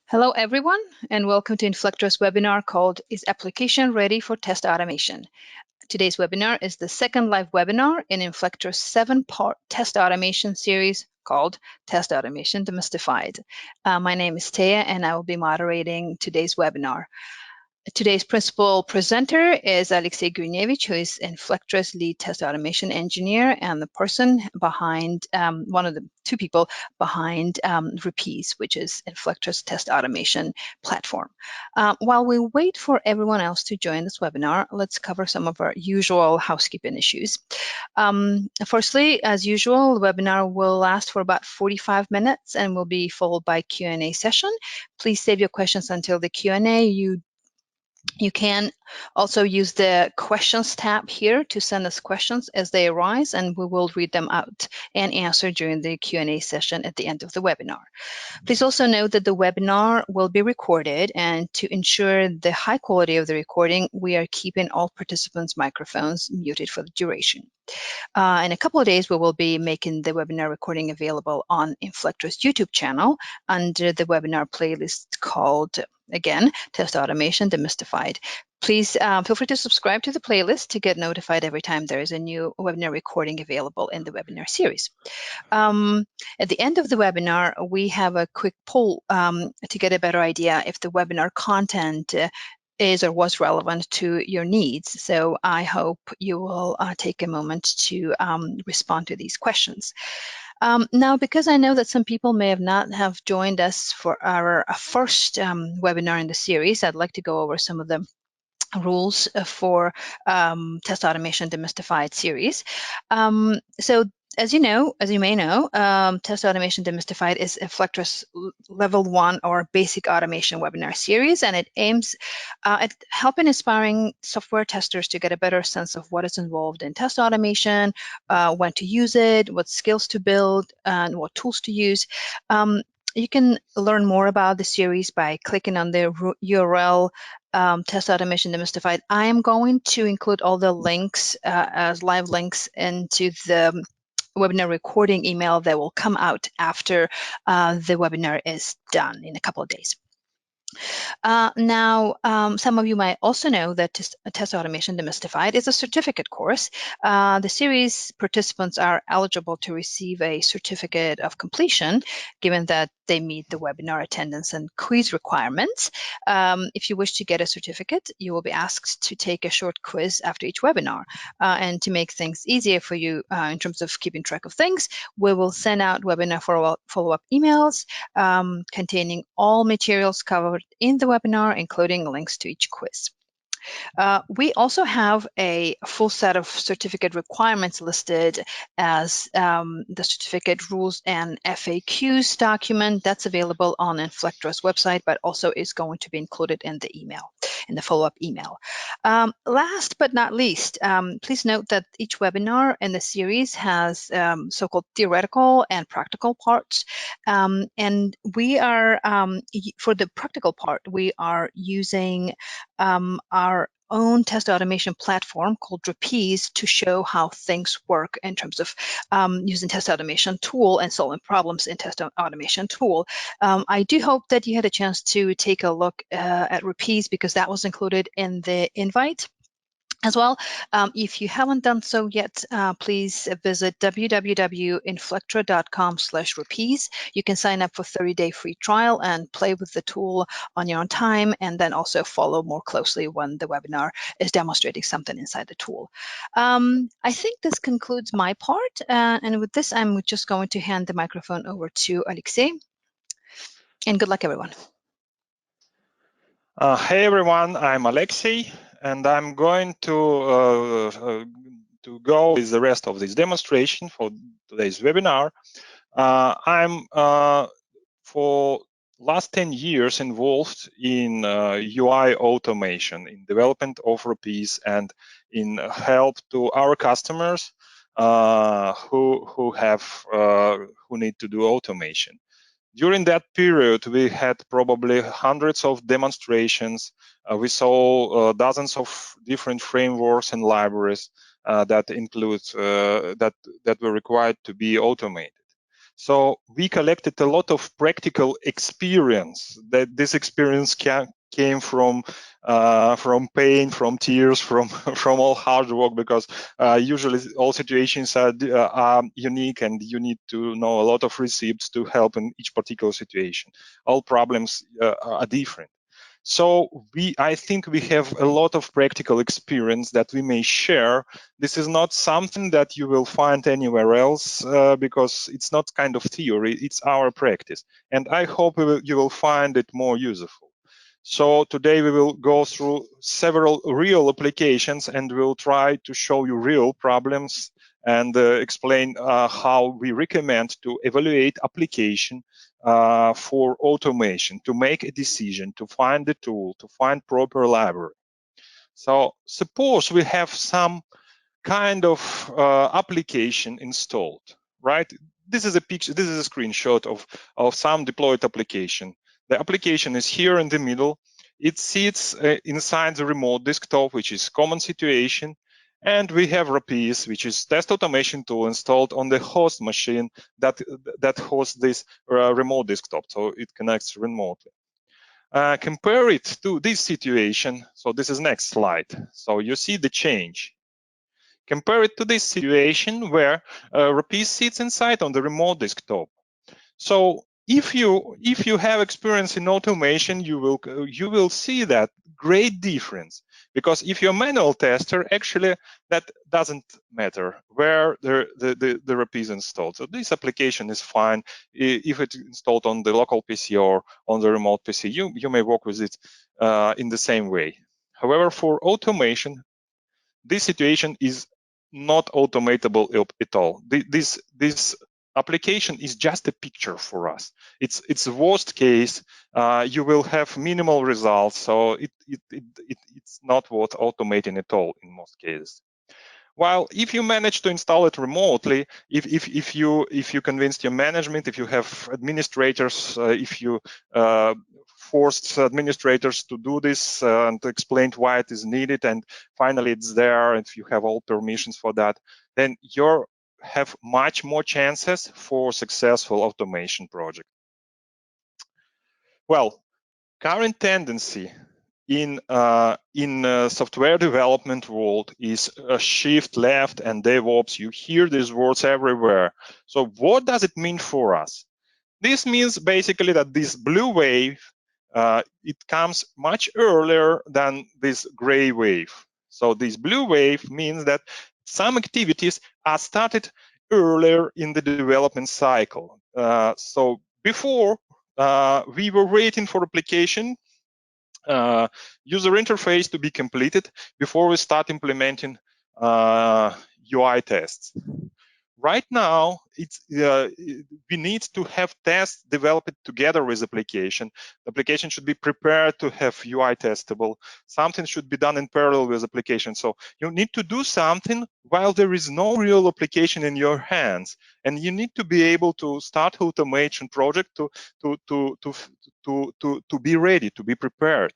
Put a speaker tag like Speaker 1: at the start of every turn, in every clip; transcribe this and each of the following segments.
Speaker 1: Hello, everyone, and welcome to Inflectra's webinar called Is Application Ready for Test Automation? Today's webinar is the second live webinar in Inflectra's 7-part test automation series called Test Automation Demystified. My name is Taya, and I will be moderating today's webinar. Today's principal presenter is Alexey Grunievich, who is Inflectra's lead test automation engineer and the person behind, one of the two people behind Repease, which is Inflectra's test automation platform. While we wait for everyone else to join this webinar, let's cover some of our usual housekeeping issues. Firstly, as usual, the webinar will last for about 45 minutes and will be followed by Q&A session. Please save your questions until the Q&A. You can also use the questions tab here to send us questions as they arise, and we will read them out and answer during the Q&A session at the end of the webinar. Please also note that the webinar will be recorded, and to ensure the high quality of the recording, we are keeping all participants' microphones muted for the duration. In a couple of days, we will be making the webinar recording available on Inflectra's YouTube channel under the webinar playlist called, again, Test Automation Demystified. Please feel free to subscribe to the playlist to get notified every time there is a new webinar recording available in the webinar series. At the end of the webinar, we have a quick poll to get a better idea if the webinar content is or was relevant to your needs. So I hope you will take a moment to respond to these questions. Now, because I know that some people may not have joined us for our first webinar in the series, I'd like to go over some of the rules for Test Automation Demystified series. So as you may know, Test Automation Demystified is Inflectra's Level 1 or Basic Automation webinar series, and it aims at helping aspiring software testers to get a better sense of what is involved in test automation, when to use it, what skills to build, and what tools to use. You can learn more about the series by clicking on the URL Test Automation Demystified. I am going to include all the links as live links into the webinar recording email that will come out after the webinar is done in a couple of days. Now, some of you might also know that Test Automation Demystified is a certificate course. The series participants are eligible to receive a certificate of completion, given that they meet the webinar attendance and quiz requirements. If you wish to get a certificate, you will be asked to take a short quiz after each webinar. And to make things easier for you in terms of keeping track of things, we will send out webinar follow-up emails containing all materials covered in the webinar, including links to each quiz. We also have a full set of certificate requirements listed as the certificate rules and FAQs document that's available on Inflectra's website, but also is going to be included in the email, in the follow-up email. Last but not least, please note that each webinar in the series has so-called theoretical and practical parts. And we are, for the practical part, we are using our own test automation platform called Repease to show how things work in terms of using test automation tool and solving problems in test automation tool. I do hope that you had a chance to take a look at Repease because that was included in the invite as well. If you haven't done so yet, please visit www.inflectra.com/repease. You can sign up for 30-day free trial and play with the tool on your own time, and then also follow more closely when the webinar is demonstrating something inside the tool. I think this concludes my part, and with this, I'm just going to hand the microphone over to Alexey. And good luck, everyone.
Speaker 2: Hey, everyone, I'm Alexey. And I'm going to go with the rest of this demonstration for today's webinar. I'm for last 10 years involved in UI automation, in development of Repease, and in help to our customers who need to do automation. During that period, we had probably hundreds of demonstrations. We saw dozens of different frameworks and libraries that include that were required to be automated. So we collected a lot of practical experience. That this experience came from pain, from tears, from from all hard work, because usually all situations are unique, and you need to know a lot of receipts to help in each particular situation. All problems are different. So I think we have a lot of practical experience that we may share. This is not something that you will find anywhere else, because it's not kind of theory, it's our practice. And I hope you will find it more useful. So today we will go through several real applications, and we'll try to show you real problems and explain how we recommend to evaluate application for automation, to make a decision, to find the tool, to find proper library. So suppose we have some kind of application installed, right? This is a picture, this is a screenshot of some deployed application. The application is here in the middle. It sits inside the remote desktop, which is common situation. And we have Rapis, which is test automation tool installed on the host machine that hosts this remote desktop. So it connects remotely. Compare it to this situation. So this is next slide. So you see the change. Compare it to this situation where Rapis sits inside on the remote desktop. So if you have experience in automation, you will see that great difference, because if you're a manual tester, actually that doesn't matter where the Rapis is installed. So this application is fine if it's installed on the local PC or on the remote PC. You may work with it in the same way. However, for automation, this situation is not automatable at all. This application is just a picture for us. It's the worst case. You will have minimal results, so it's not worth automating at all in most cases. While if you manage to install it remotely, if you convinced your management, if you have administrators, if you forced administrators to do this and explained why it is needed, and finally it's there, and if you have all permissions for that, then you have much more chances for successful automation project. Well, current tendency in software development world is a shift left and DevOps. You hear these words everywhere. So what does it mean for us? This means basically that this blue wave, it comes much earlier than this gray wave. So this blue wave means that some activities are started earlier in the development cycle. So before, we were waiting for application user interface to be completed before we start implementing UI tests. Right now, we need to have tests developed together with application. The application should be prepared to have UI testable. Something should be done in parallel with application. So you need to do something while there is no real application in your hands, and you need to be able to start automation project to be ready, to be prepared.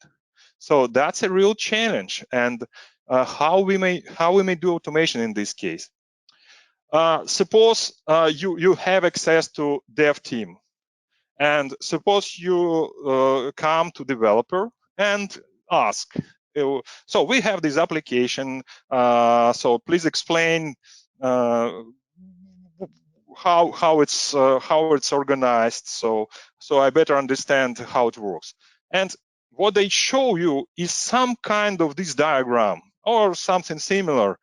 Speaker 2: So that's a real challenge, and how we may do automation in this case. Suppose you have access to dev team, and suppose you come to developer and ask, so we have this application, so please explain how it's organized, so I better understand how it works. And what they show you is some kind of this diagram or something similar.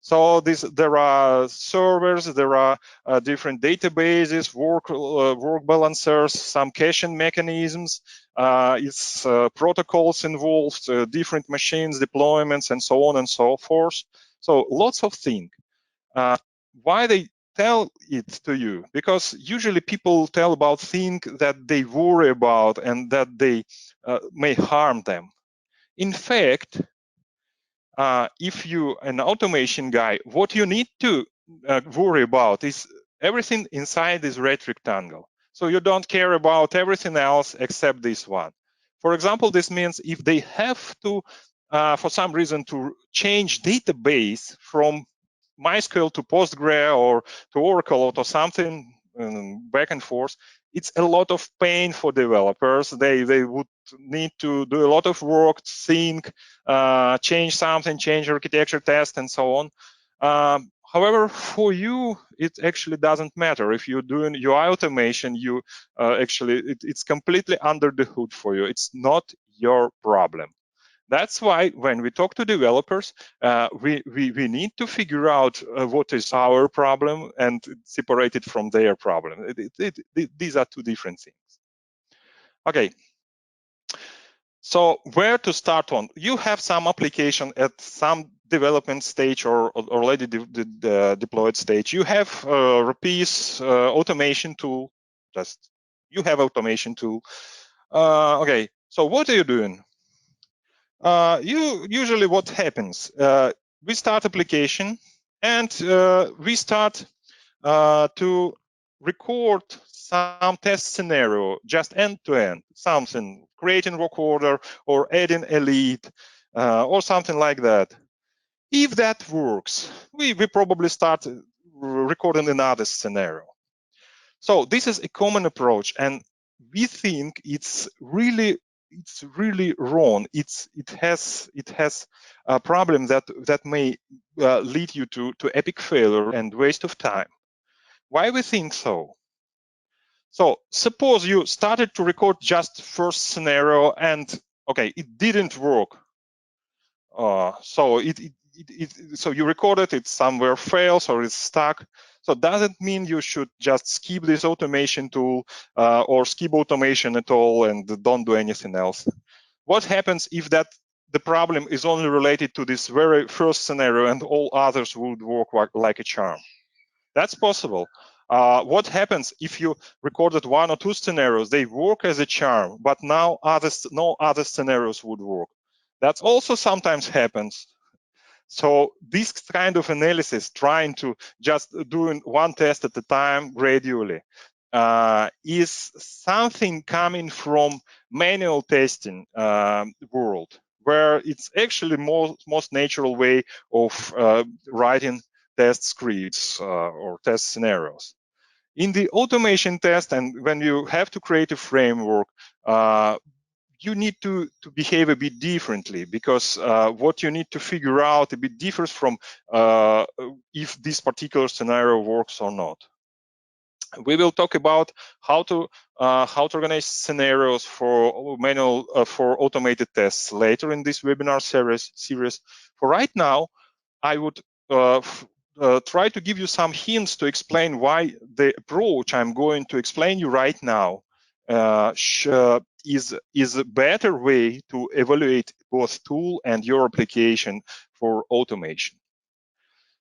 Speaker 2: So there are servers, there are different databases, work balancers, some caching mechanisms, it's protocols involved, different machines, deployments, and so on and so forth. So lots of things. Why they tell it to you? Because usually people tell about things that they worry about and that they may harm them. In fact, if you an automation guy, what you need to worry about is everything inside this red rectangle. So you don't care about everything else except this one. For example, this means if they have to, for some reason, to change database from MySQL to Postgre or to Oracle or to something back and forth. It's a lot of pain for developers. They would need to do a lot of work, think, change something, change architecture, test, and so on. However, for you, it actually doesn't matter. If you're doing UI automation, you it's completely under the hood for you. It's not your problem. That's why when we talk to developers, we need to figure out what is our problem and separate it from their problem. These are two different things. Okay. So where to start on? You have some application at some development stage or already deployed stage. You have RP's automation tool. Just you have automation tool. Okay. So what are you doing? Usually what happens, we start application and we start to record some test scenario, just end-to-end, something, creating work order or adding a lead or something like that. If that works, we probably start recording another scenario. So this is a common approach, and we think it's really wrong. It has a problem that may lead you to epic failure and waste of time. Why we think so? So suppose you started to record just first scenario and okay, it didn't work. So so you recorded it somewhere fails or it's stuck. So doesn't mean you should just skip this automation tool or skip automation at all and don't do anything else. What happens if the problem is only related to this very first scenario and all others would work like a charm? That's possible. What happens if you recorded one or two scenarios, they work as a charm, but now no other scenarios would work? That also sometimes happens. So this kind of analysis, trying to just doing one test at a time gradually, is something coming from manual testing world, where it's actually most natural way of writing test scripts or test scenarios. In the automation test, and when you have to create a framework, you need to behave a bit differently, because what you need to figure out a bit differs from if this particular scenario works or not. We will talk about how to organize scenarios for manual for automated tests later in this webinar series. For right now, I would try to give you some hints to explain why the approach I'm going to explain you right now is a better way to evaluate both tool and your application for automation.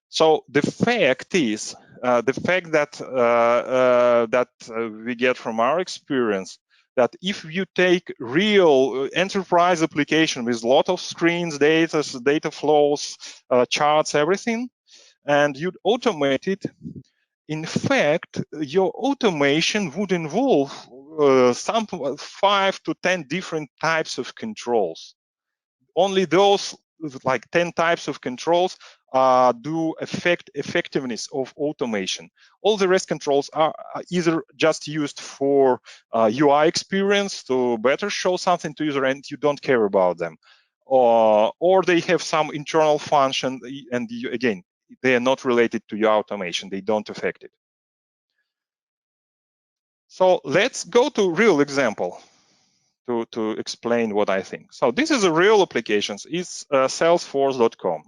Speaker 2: So the fact is, the fact that we get from our experience, that if you take real enterprise application with a lot of screens, data flows, charts, everything, and you'd automate it, in fact, your automation would involve some 5 to 10 different types of controls. Only those like 10 types of controls do affect effectiveness of automation. All the rest controls are either just used for UI experience to better show something to user and you don't care about them, or they have some internal function and again, they are not related to your automation. They don't affect it. So let's go to real example to explain what I think. So this is a real application. It's salesforce.com.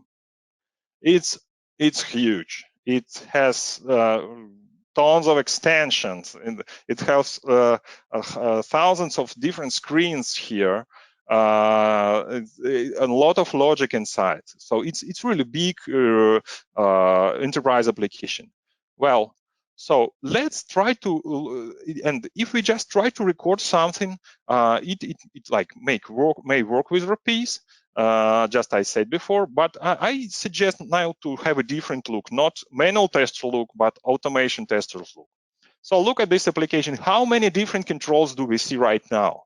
Speaker 2: It's huge. It has tons of extensions, and it has thousands of different screens here. A lot of logic inside. So it's really big enterprise application. Well, so let's try to, and if we just try to record something, it like may work with RPs, just I said before, but I suggest now to have a different look, not manual tester look, but automation testers look. So look at this application. How many different controls do we see right now?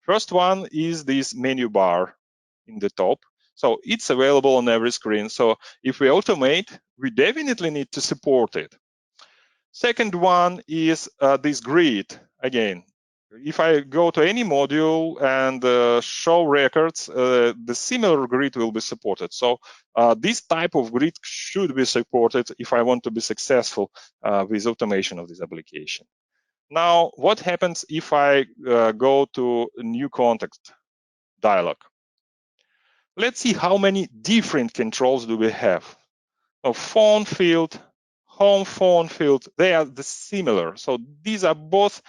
Speaker 2: First one is this menu bar in the top. So it's available on every screen. So if we automate, we definitely need to support it. Second one is this grid. Again, if I go to any module and show records, the similar grid will be supported. So this type of grid should be supported if I want to be successful with automation of this application. Now, what happens if I go to a new context dialog? Let's see how many different controls do we have. Phone field, home phone field, they are similar. So these are both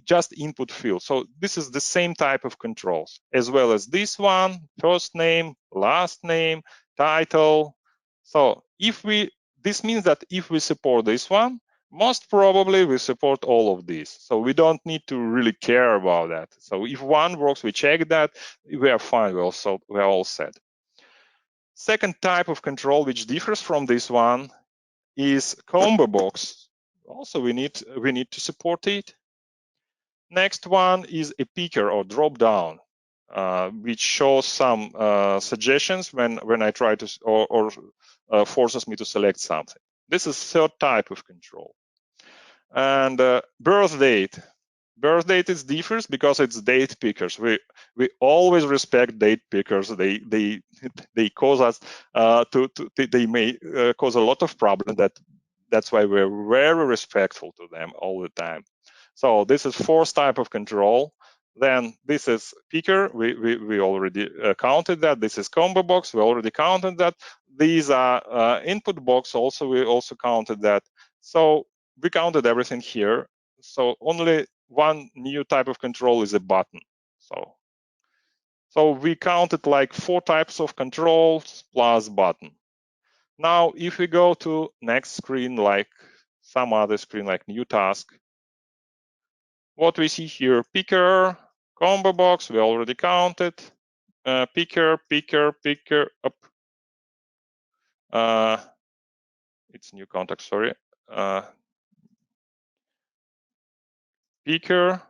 Speaker 2: just input fields. So this is the same type of controls, as well as this one, first name, last name, title. So this means that if we support this one, most probably we support all of these. So we don't need to really care about that. So if one works, we check that, we are fine, we're all set. Second type of control, which differs from this one, is combo box. Also, we need to support it. Next one is a picker or drop down, which shows some suggestions when I try to or forces me to select something. This is third type of control. And birth date. Birth date is differs because it's date pickers. We always respect date pickers. They cause us they may cause a lot of problem. That's why we're very respectful to them all the time. So this is fourth type of control. Then this is picker. We already counted that. This is combo box. We already counted that. These are input box. Also we also counted that. So we counted everything here. So only one new type of control is a button. So we counted like 4 types of controls plus button. Now, if we go to next screen, like some other screen, like new task, what we see here, picker, combo box, we already counted, picker, up. It's new contact, sorry. Picker,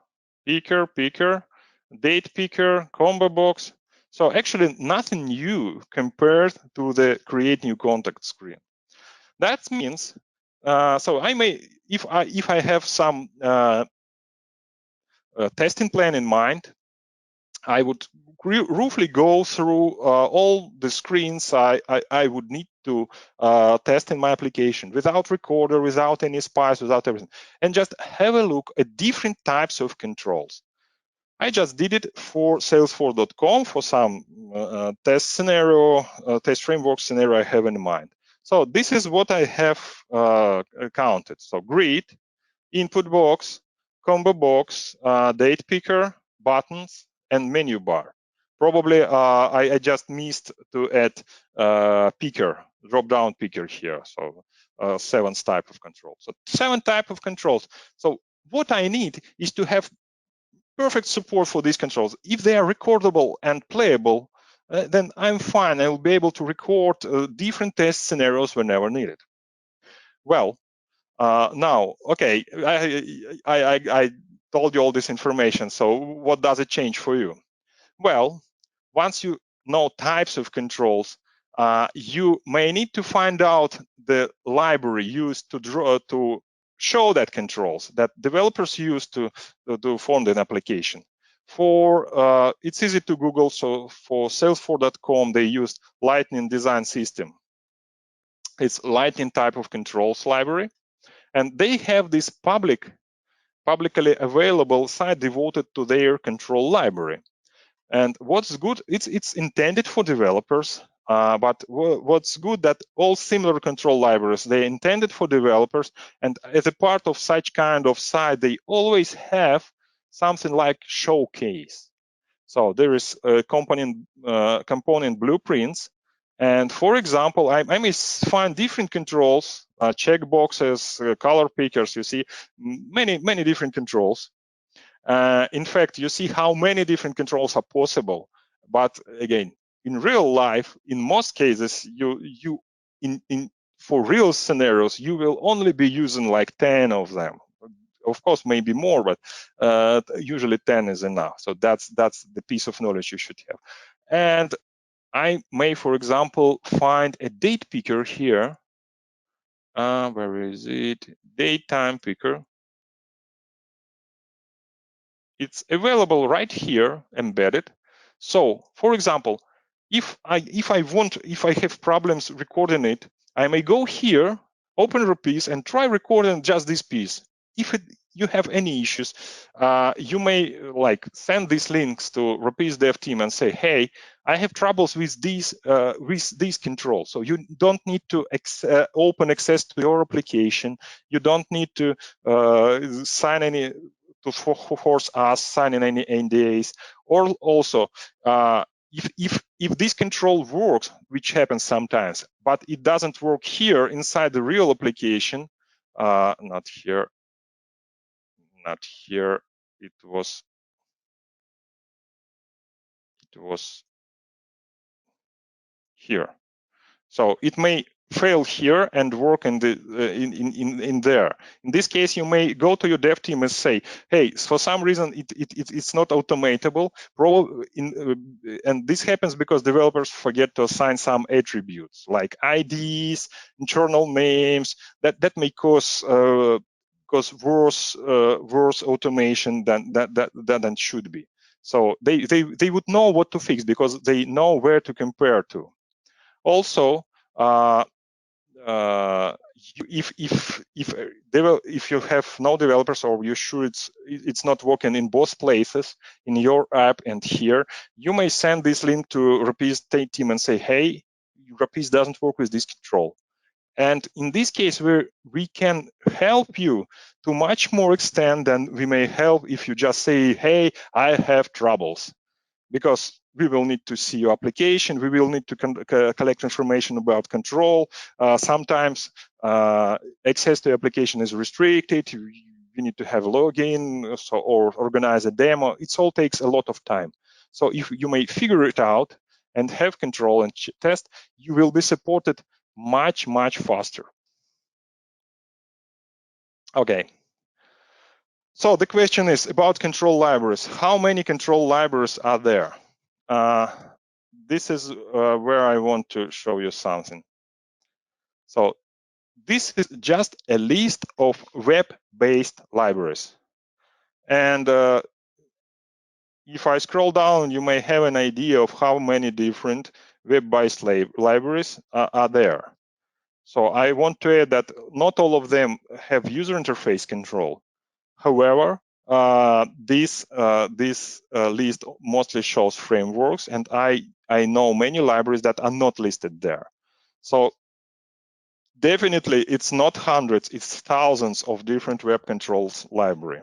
Speaker 2: date picker, combo box. So actually nothing new compared to the create new contact screen. That means, so I may, if I have some testing plan in mind, I would roughly go through all the screens I would need to test in my application without recorder, without any spice, without everything, and just have a look at different types of controls. I just did it for Salesforce.com for some test scenario, test framework scenario I have in mind. So this is what I have counted. So grid, input box, combo box, date picker, buttons, and menu bar. Probably I just missed to add picker, drop-down picker here. So 7th type of control. So 7 type of controls. So what I need is to have perfect support for these controls. If they are recordable and playable, then I'm fine. I will be able to record different test scenarios whenever needed. Well, now, okay, I told you all this information. So what does it change for you? Well, once you know types of controls, you may need to find out the library used to show that controls that developers use to form an application. It's easy to Google. So for Salesforce.com, they used Lightning Design System. It's Lightning type of controls library. And they have this publicly available site devoted to their control library. And what's good, it's intended for developers, but what's good that all similar control libraries, they're intended for developers, and as a part of such kind of site, they always have something like showcase. So there is a component blueprints. And for example, I may find different controls, checkboxes, color pickers. You see many different controls. In fact, you see how many different controls are possible. But again, in real life, in most cases, for real scenarios, you will only be using like 10 of them. Of course, maybe more, but usually 10 is enough. So that's the piece of knowledge you should have. And I may, for example, find a date picker here Where is it? Daytime picker. It's available right here, embedded. So, for example, if I have problems recording it, I may go here, open the piece, and try recording just this piece. If you have any issues, you may like send these links to Rapid's dev team and say, "Hey, I have troubles with these controls." So you don't need to open access to your application. You don't need to sign any to force us signing any NDAs, or also if this control works, which happens sometimes, but it doesn't work here inside the real application, not here, it was here. So it may fail here and work in the in there. In this case, you may go to your dev team and say, "Hey, for some reason it's not automatable." And this happens because developers forget to assign some attributes like IDs, internal names that may cause worse automation than should be. So they would know what to fix because they know where to compare to. Also, if you have no developers or you're sure it's not working in both places, in your app and here, you may send this link to Rapid's team and say, "Hey, Rapid doesn't work with this control." And in this case, we can help you to much more extent than we may help if you just say, "Hey, I have troubles." Because we will need to see your application, we will need to collect information about control. Sometimes access to application is restricted. You need to have a login or organize a demo. It all takes a lot of time. So if you may figure it out and have control and test, you will be supported much faster. Okay. So the question is about control libraries. How many control libraries are there? This is where I want to show you something. So this is just a list of web-based libraries. And if I scroll down, you may have an idea of how many different web-based libraries are there. So I want to add that not all of them have user interface control. However, this list mostly shows frameworks, and I know many libraries that are not listed there. So definitely, it's not hundreds, it's thousands of different web controls library.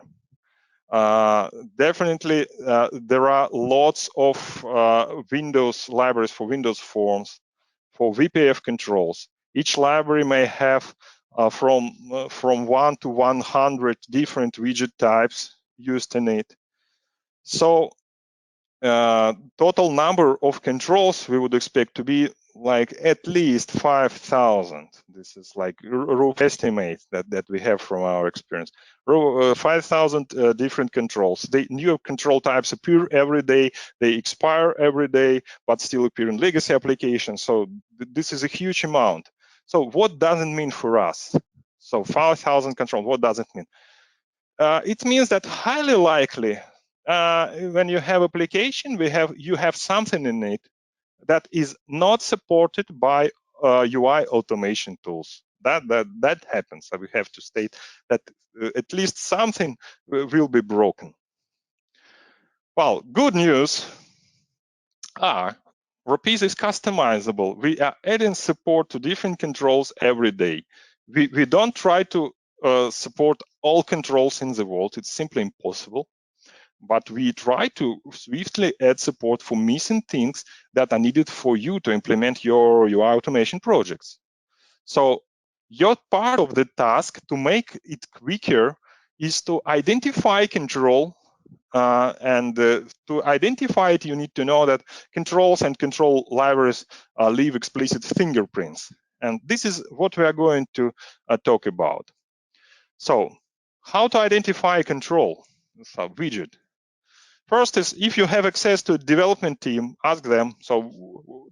Speaker 2: Definitely, there are lots of Windows libraries for Windows Forms, for VPF controls. Each library may have from 1 to 100 different widget types used in it. So total number of controls we would expect to be like at least 5,000. This is like a rough estimate that we have from our experience. 5,000 different controls. The new control types appear every day, they expire every day, but still appear in legacy applications. So this is a huge amount. So what does it mean for us? So 5,000 controls, what does it mean? It means that highly likely when you have application, you have something in it that is not supported by UI automation tools. That happens. So we have to state that at least something will be broken. Well, good news are Rapid is customizable. We are adding support to different controls every day. We don't try to support all controls in the world. It's simply impossible. But we try to swiftly add support for missing things that are needed for you to implement your UI automation projects. So your part of the task to make it quicker is to identify control. To identify it, you need to know that controls and control libraries leave explicit fingerprints. And this is what we are going to talk about. So how to identify a control? It's a widget. First is if you have access to a development team, ask them, so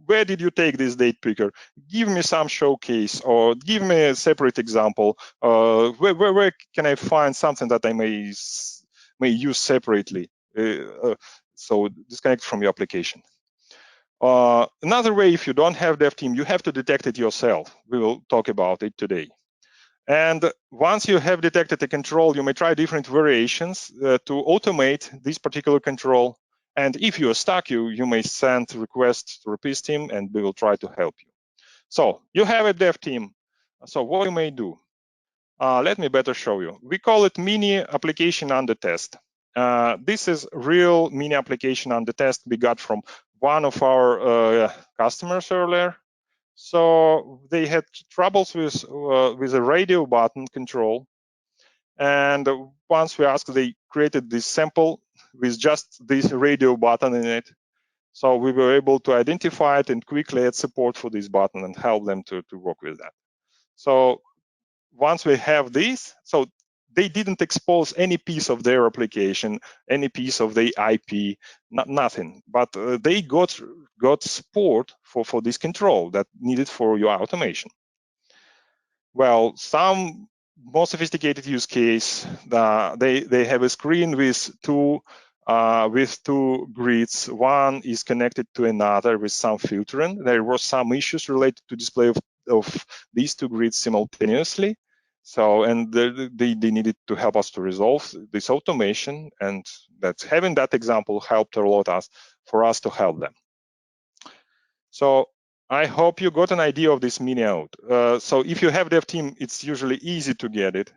Speaker 2: where did you take this date picker? Give me some showcase, or give me a separate example. Where can I find something that I may use separately? So disconnect from your application. Another way, if you don't have dev team, you have to detect it yourself. We will talk about it today. And once you have detected a control, you may try different variations to automate this particular control. And if you are stuck, you may send requests to Repeat team, and we will try to help you. So you have a dev team. So what you may do? Let me better show you. We call it mini application under test. This is real mini application under test we got from one of our customers earlier. So they had troubles with a radio button control. And once we asked, they created this sample with just this radio button in it. So we were able to identify it and quickly add support for this button and help them to work with that. So once we have this, so they didn't expose any piece of their application, any piece of the IP, nothing, but they got support for this control that needed for your automation. Well, some more sophisticated use case, they have a screen with two grids. One is connected to another with some filtering. There were some issues related to display of these two grids simultaneously. So, and they needed to help us to resolve this automation, and that having that example helped a lot for us to help them. So I hope you got an idea of this mini out. So if you have dev team, it's usually easy to get it.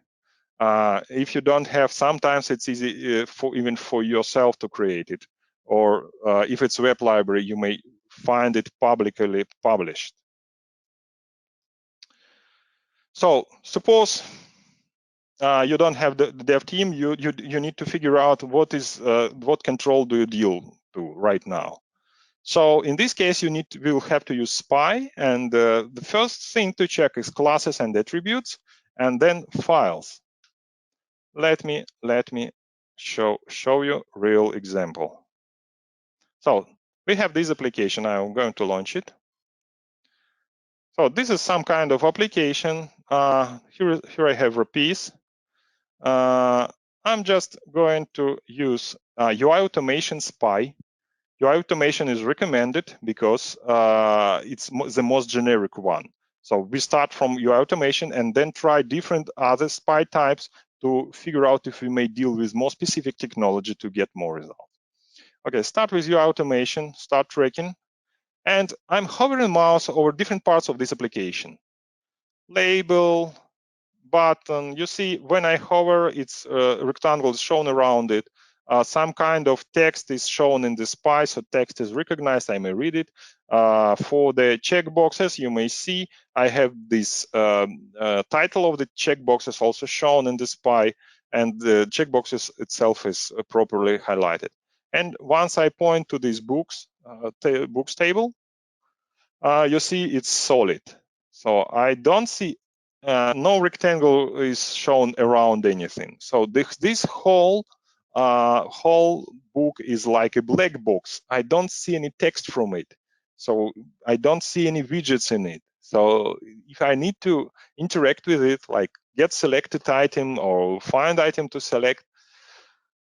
Speaker 2: If you don't have, sometimes it's easy even for yourself to create it. Or if it's web library, you may find it publicly published. So suppose you don't have the dev team, you need to figure out what control do you deal to right now. So in this case, we'll have to use SPY, and the first thing to check is classes and attributes, and then files. Let me show you real example. So we have this application. I'm going to launch it. So this is some kind of application. Here I have Repeat. I'm just going to use UI automation SPY. UI automation is recommended because it's the most generic one. So we start from UI automation and then try different other SPY types to figure out if we may deal with more specific technology to get more results. Okay, start with UI automation, start tracking. And I'm hovering mouse over different parts of this application. Label, button. You see, when I hover, it's rectangles shown around it. Some kind of text is shown in the SPY, so text is recognized. I may read it. For the checkboxes, you may see I have this title of the checkboxes also shown in the SPY, and the checkboxes itself is properly highlighted. And once I point to this books table, you see it's solid. So I don't see no rectangle is shown around anything. So this whole book is like a black box. I don't see any text from it. So I don't see any widgets in it. So if I need to interact with it, like get selected item or find item to select,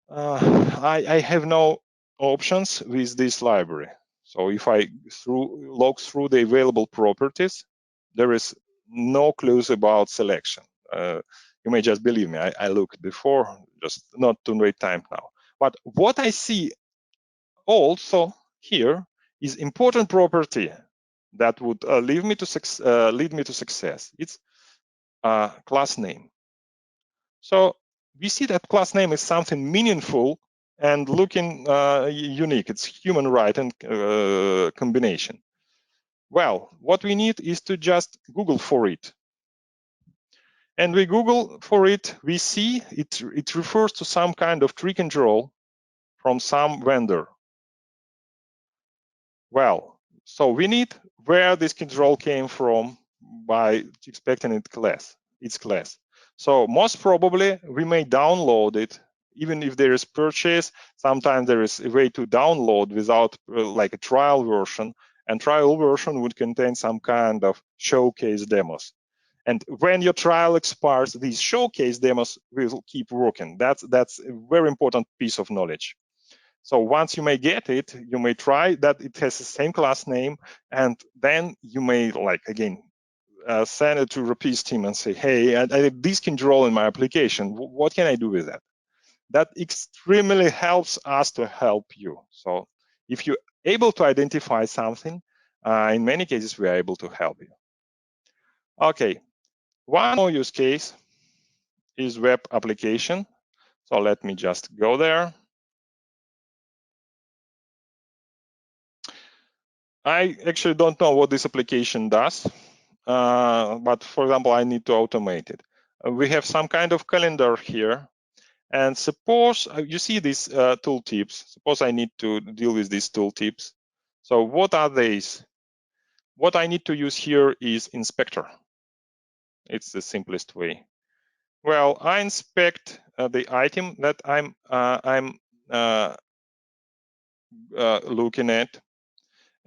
Speaker 2: I have no options with this library. So if I log through the available properties, there is no clues about selection. You may just believe me, I looked before, just not to wait time now. But what I see also here is important property that would lead me to success. It's class name. So we see that class name is something meaningful and looking unique. It's human right and combination. Well, what we need is to just Google for it. And we Google for it, we see it refers to some kind of tree control from some vendor. Well, so we need where this control came from by expecting its class. So most probably we may download it, even if there is purchase. Sometimes there is a way to download without like a trial version, and trial version would contain some kind of showcase demos. And when your trial expires, these showcase demos will keep working. That's a very important piece of knowledge. So once you may get it, you may try that it has the same class name, and then you may, like, again, send it to Rapid's team and say, hey, I have this control in my application. What can I do with that? That extremely helps us to help you. So if you're able to identify something, in many cases, we are able to help you. Okay, one more use case is web application. So let me just go there. I actually don't know what this application does, but for example, I need to automate it. We have some kind of calendar here. And suppose you see these tooltips. Suppose I need to deal with these tooltips. So what are these? What I need to use here is inspector. It's the simplest way. Well, I inspect the item that I'm looking at.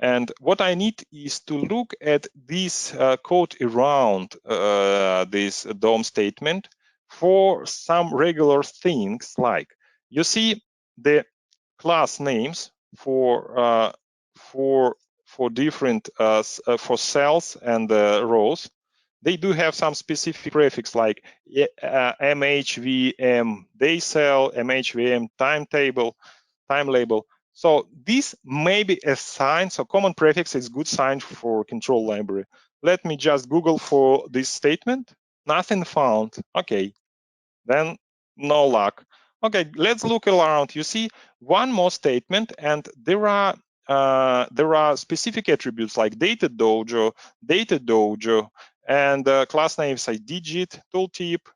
Speaker 2: And what I need is to look at this code around this DOM statement for some regular things, like you see the class names for different for cells and rows. They do have some specific prefix like MHVM day cell, MHVM timetable, time label. So this may be a sign. So common prefix is good sign for control library. Let me just Google for this statement. Nothing found. Okay, then no luck. Okay, let's look around. You see one more statement, and there are specific attributes like data dojo, and class names like digit tooltip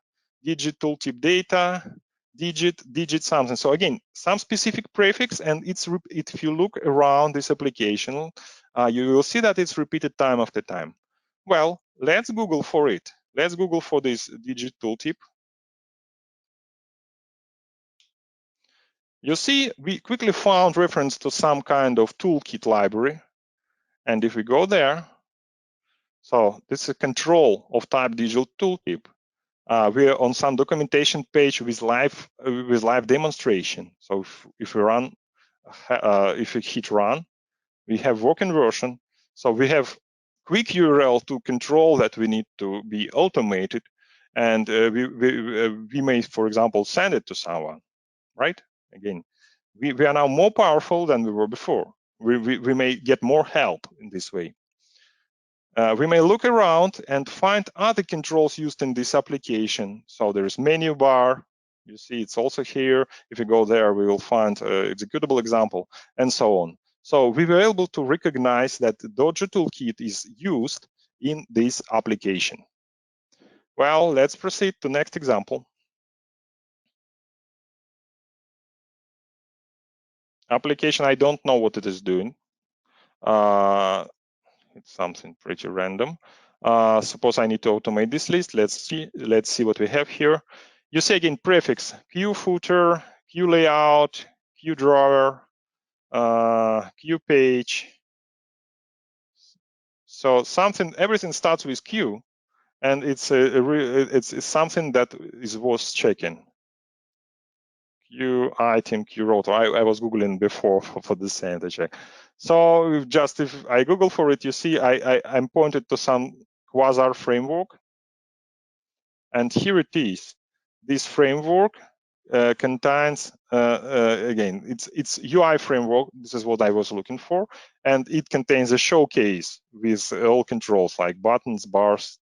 Speaker 2: data, digit something. So again, some specific prefix, and if you look around this application, you will see that it's repeated time after time. Well, let's Google for it. Let's Google for this digit tooltip. You see, we quickly found reference to some kind of toolkit library. And if we go there, so this is a control of type digital tooltip. We're on some documentation page with live demonstration. So if we run, if we hit run, we have working version. So we have quick URL to control that we need to be automated, and we may, for example, send it to someone, right? Again, we are now more powerful than we were before. We may get more help in this way. We may look around and find other controls used in this application. So there is menu bar. You see it's also here. If you go there, we will find an executable example and so on. So we were able to recognize that the Dojo toolkit is used in this application. Well, let's proceed to next example. Application, I don't know what it is doing. It's something pretty random. Suppose I need to automate this list. Let's see what we have here. You see again prefix, queue footer, queue layout, queue drawer, queue page. So everything starts with queue, and it's something that is worth checking. Queue item, queue rotor. I was Googling before for the same to check. So just if I Google for it, you see I'm pointed to some Quasar framework. And here it is. This framework contains, again, it's UI framework. This is what I was looking for. And it contains a showcase with all controls like buttons, bars,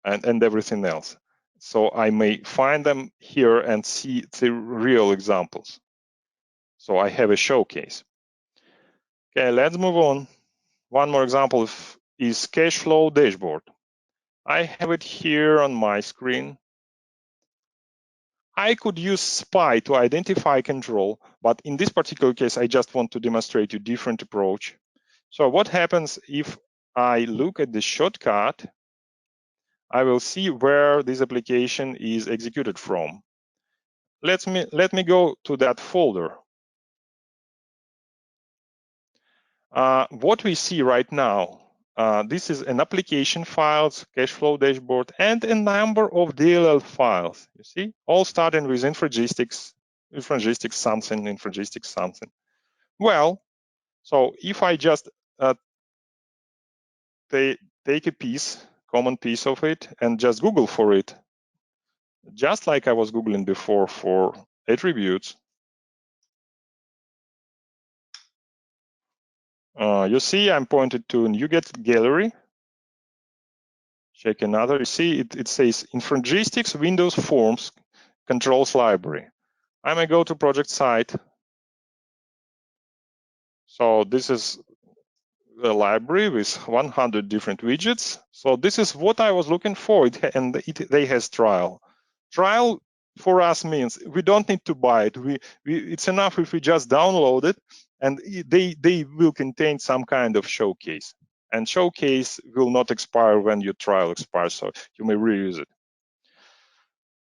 Speaker 2: and everything else. So I may find them here and see the real examples. So I have a showcase. Okay, let's move on. One more example is cash flow dashboard. I have it here on my screen. I could use SPY to identify control, but in this particular case, I just want to demonstrate a different approach. So what happens if I look at the shortcut? I will see where this application is executed from. Let me go to that folder. What we see right now, this is an application files, cash flow dashboard, and a number of DLL files. You see, all starting with infragistics something. Well, so if I just take a common piece of it, and just Google for it, just like I was Googling before for attributes, you see I'm pointed to NuGet gallery. Check another. You see it says Infragistics Windows Forms Controls Library. I may go to project site. So this is a library with 100 different widgets. So this is what I was looking for, and they has trial. Trial for us means we don't need to buy it. It's enough if we just download it, and they will contain some kind of showcase. And showcase will not expire when your trial expires, so you may reuse it.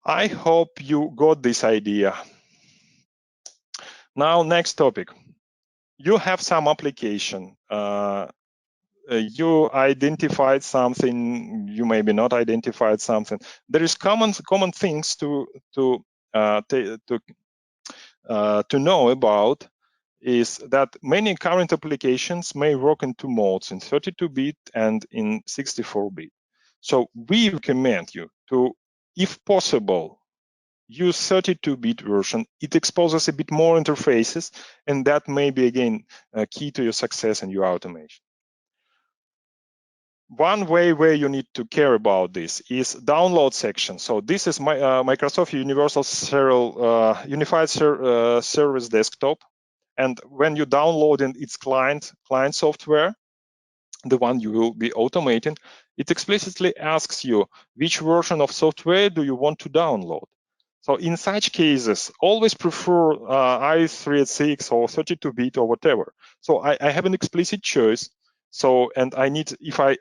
Speaker 2: I hope you got this idea. Now, next topic. You have some application. You identified something. You maybe not identified something. There is common things to know about. Is that many current applications may work in two modes, in 32-bit and in 64-bit. So we recommend you to, if possible, use 32-bit version. It exposes a bit more interfaces, and that may be, again, key to your success and your automation. One way where you need to care about this is download section. So this is my Microsoft Unified Service Desktop. And when you download its client software, the one you will be automating, it explicitly asks you which version of software do you want to download. So in such cases, always prefer i386 or 32-bit or whatever. So I have an explicit choice. So, and I need, if I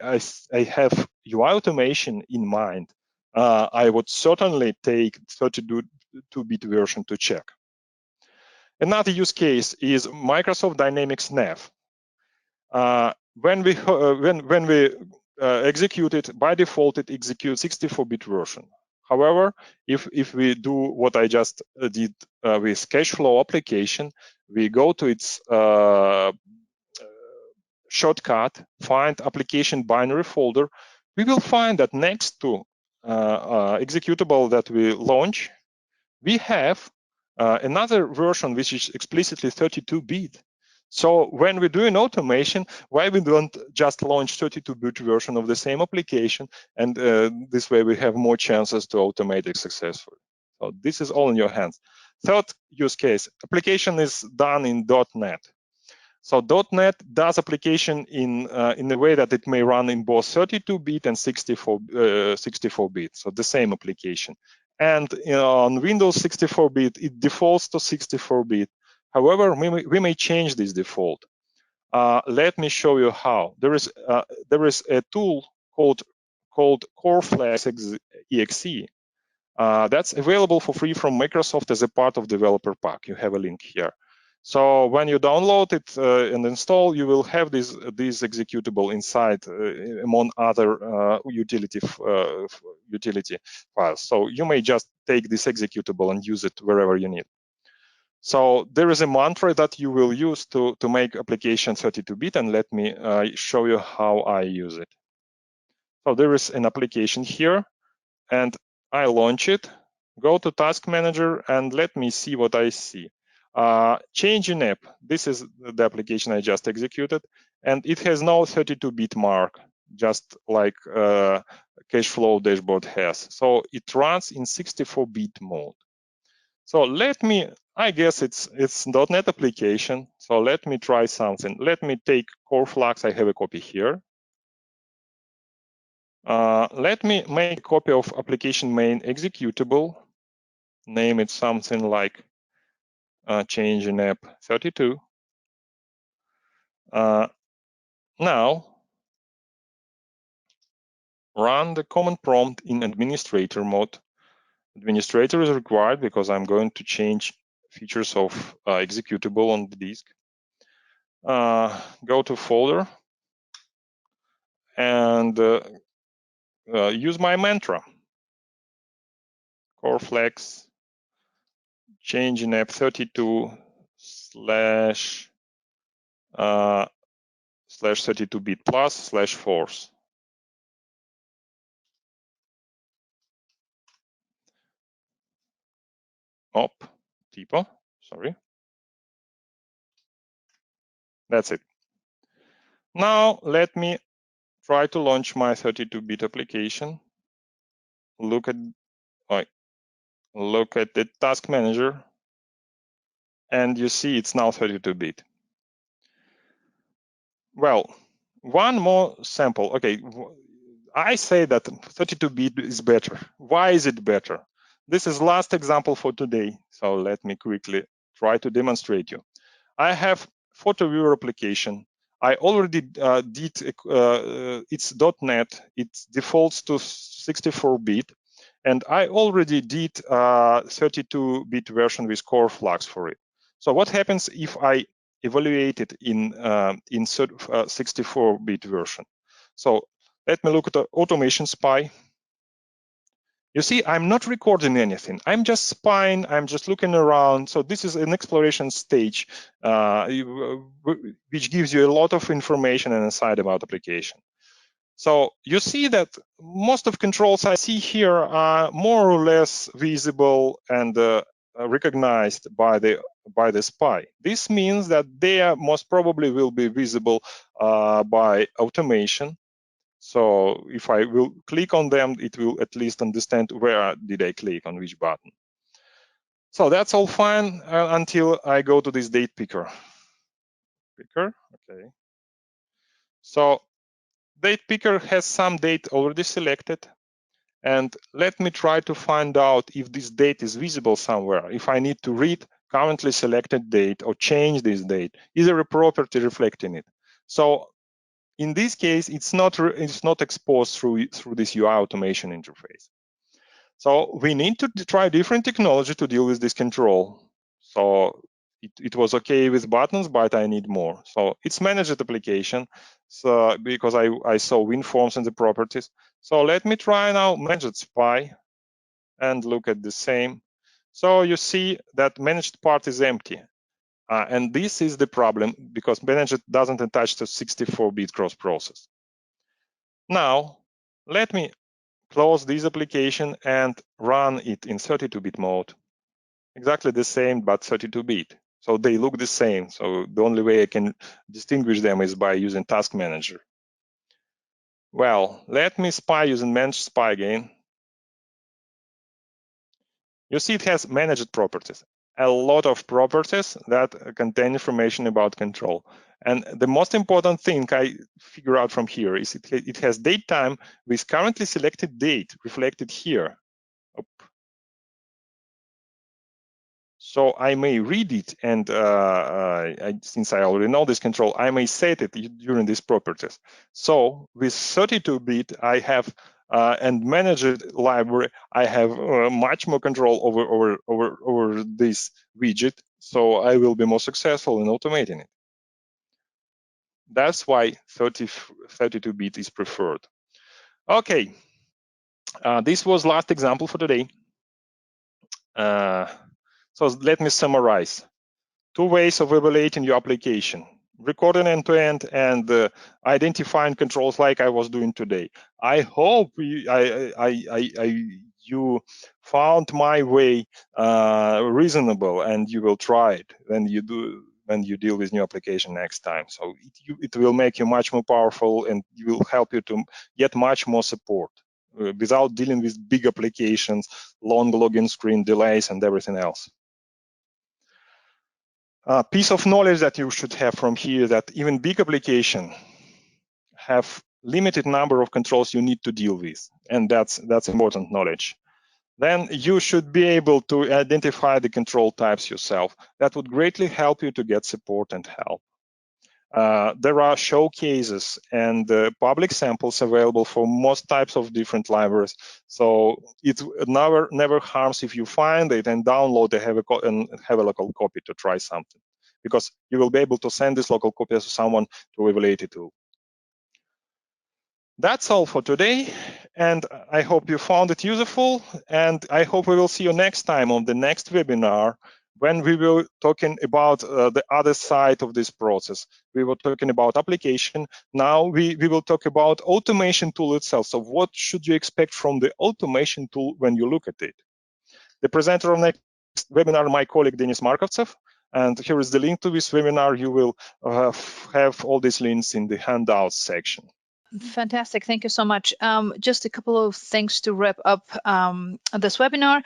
Speaker 2: have UI automation in mind, I would certainly take 32-bit version to check. Another use case is Microsoft Dynamics Nav. When we execute it, by default, it executes 64-bit version. However, if we do what I just did with cash flow application, we go to its shortcut, find application binary folder, we will find that next to executable that we launch, we have another version which is explicitly 32-bit. So when we're doing automation, why we don't just launch 32-bit version of the same application, and this way we have more chances to automate it successfully. So this is all in your hands. Third use case, application is done in .NET. So .NET does application in a way that it may run in both 32-bit and 64-bit, so the same application. And on Windows 64-bit, it defaults to 64-bit. However, we may change this default. Let me show you how. There is a tool called CoreFlex.exe. That's available for free from Microsoft as a part of Developer Pack. You have a link here. So when you download it and install, you will have this executable inside among other utility files. So you may just take this executable and use it wherever you need. So there is a mantra that you will use to make application 32-bit, and let me show you how I use it. So there is an application here, and I launch it, go to Task Manager, and let me see what I see. Change in app. This is the application I just executed, and it has no 32-bit mark, just like cash flow dashboard has. So it runs in 64-bit mode. So let me, I guess it's .NET application. So let me try something. Let me take CoreFlex. I have a copy here. Let me make a copy of application main executable. Name it something like change in app 32. Now, run the command prompt in administrator mode. Administrator is required because I'm going to change features of executable on the disk. go to folder and use my mantra, core flex change in app 32 slash 32-bit plus slash force. Tipo, sorry. That's it. Now let me try to launch my 32-bit application. Look at the task manager, and you see it's now 32-bit. Well, one more sample. Okay, I say that 32-bit is better. Why is it better? This is last example for today, so let me quickly try to demonstrate you. I have photo viewer application. I already did it's .NET. It defaults to 64-bit, and I already did 32-bit version with core flux for it. So what happens if I evaluate it in 64-bit version? So let me look at the automation spy. You see, I'm not recording anything. I'm just spying. I'm just looking around. So this is an exploration stage, which gives you a lot of information and insight about application. So you see that most of controls I see here are more or less visible and recognized by the spy. This means that they most probably will be visible by automation. So if I will click on them, it will at least understand where did I click on which button. So that's all fine until I go to this date picker. Okay. So date picker has some date already selected. And let me try to find out if this date is visible somewhere. If I need to read currently selected date or change this date, is there a property reflecting it? So in this case, it's not exposed through this UI automation interface. So we need to try different technology to deal with this control. So it was okay with buttons, but I need more. So it's managed application. So because I saw WinForms in the properties. So let me try now managed spy and look at the same. So you see that managed part is empty. And this is the problem because managed doesn't attach to 64-bit cross process. Now, let me close this application and run it in 32-bit mode. Exactly the same, but 32-bit. So they look the same. So the only way I can distinguish them is by using Task Manager. Well, let me spy using Managed Spy again. You see it has managed properties, a lot of properties that contain information about control. And the most important thing I figure out from here is it has date time with currently selected date reflected here. So I may read it, and since I already know this control, I may set it during these properties. So with 32-bit, I have and managed library, I have much more control over this widget. So I will be more successful in automating it. That's why 32-bit is preferred. Okay, this was last example for today. So let me summarize. 2 ways of evaluating your application: recording end-to-end and identifying controls like I was doing today. I hope you found my way reasonable, and you will try it when you deal with new application next time. So it will make you much more powerful, and it will help you to get much more support without dealing with big applications, long login screen delays, and everything else. Piece of knowledge that you should have from here that even big applications have limited number of controls you need to deal with, and that's important knowledge. Then you should be able to identify the control types yourself. That would greatly help you to get support and help. There are showcases and public samples available for most types of different libraries. So it never harms if you find it and download it and have a local copy to try something. because you will be able to send this local copy to someone to evaluate it too. That's all for today, and I hope you found it useful, and I hope we will see you next time on the next webinar when we will talking about the other side of this process. We were talking about application. Now we will talk about automation tool itself. So what should you expect from the automation tool when you look at it? The presenter of next webinar, my colleague Denis Markovtsev, and here is the link to this webinar. You will have all these links in the handouts section.
Speaker 1: Fantastic. Thank you so much. Just a couple of things to wrap up this webinar.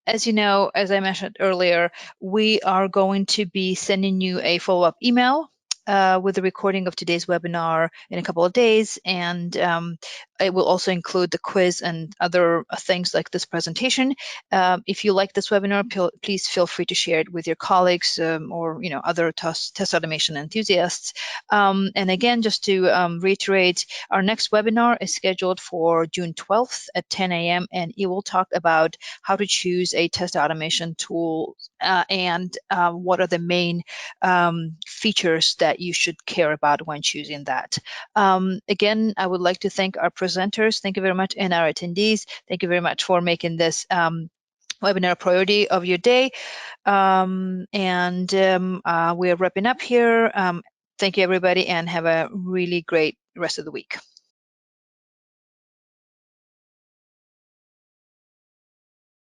Speaker 1: As you know, as I mentioned earlier, we are going to be sending you a follow-up email with the recording of today's webinar in a couple of days, and it will also include the quiz and other things like this presentation. If you like this webinar, please feel free to share it with your colleagues or other test automation enthusiasts. And again, just to reiterate, our next webinar is scheduled for June 12th at 10 a.m. and it will talk about how to choose a test automation tool and what are the main features that you should care about when choosing that. Again, I would like to thank our presenters. Thank you very much, and our attendees. Thank you very much for making this webinar priority of your day. We're wrapping up here. Thank you, everybody, and have a really great rest of the week.